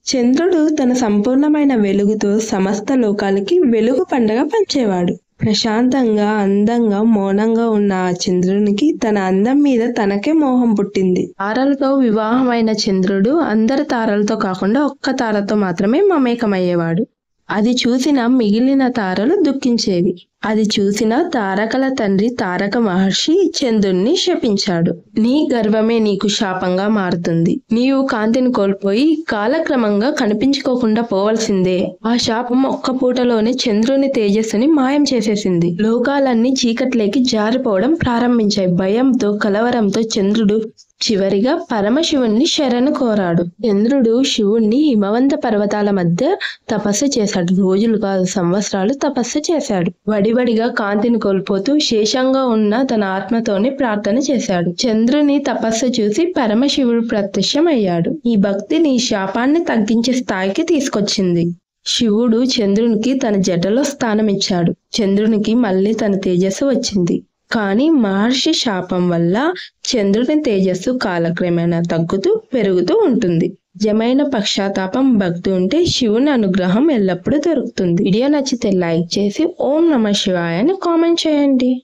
చంద్రుడు తన సంపూర్ణమైన వెలుగుతో సమస్త లోకాలకి వెలుగు పండగ పంచేవాడు. ప్రశాంతంగా, అందంగా, మౌనంగా ఉన్న ఆ చంద్రునికి తన అందం మీద తనకే మోహం పుట్టింది. తారలతో వివాహమైన చంద్రుడు అందరి తారలతో కాకుండా ఒక్క తారతో మాత్రమే మమేకమయ్యేవాడు. అది చూసిన మిగిలిన తారలు దుఃఖించేవి. అది చూసిన తారకల తండ్రి తారక మహర్షి చంద్రుణ్ణి శపించాడు. నీ గర్వమే నీకు శాపంగా మారుతుంది. నీవు కాంతిని కోల్పోయి కాలక్రమంగా కనిపించుకోకుండా పోవలసిందే. ఆ శాపం ఒక్క పూటలోనే చంద్రుని తేజస్సుని మాయం చేసేసింది. లోకాలన్నీ చీకట్లేకి జారిపోవడం ప్రారంభించాయి. భయంతో, కలవరంతో చంద్రుడు చివరిగా పరమశివుణ్ణి శరణు కోరాడు. చంద్రుడు శివుణ్ణి హిమవంత పర్వతాల మధ్య తపస్సు చేశాడు. రోజులు కాదు, సంవత్సరాలు తపస్సు చేశాడు. వడివడిగా కాంతిని కోల్పోతూ శేషంగా ఉన్న తన ఆత్మతోనే ప్రార్థన చేశాడు. చంద్రుని తపస్సు చూసి పరమశివుడు ప్రత్యక్షమయ్యాడు. ఈ భక్తి నీ శాపాన్ని తగ్గించే స్థాయికి తీసుకొచ్చింది. శివుడు చంద్రునికి తన జటలో స్థానమిచ్చాడు. చంద్రునికి మళ్ళీ తన తేజస్సు వచ్చింది. కానీ మహర్షి శాపం వల్ల చంద్రుని తేజస్సు కాలక్రమేణా తగ్గుతూ పెరుగుతూ ఉంటుంది. నిజమైన పశ్చాత్తాపం, భక్తి ఉంటే శివుని అనుగ్రహం ఎల్లప్పుడూ దొరుకుతుంది. వీడియో నచ్చితే లైక్ చేసి ఓం నమః శివాయ అని కామెంట్ చేయండి.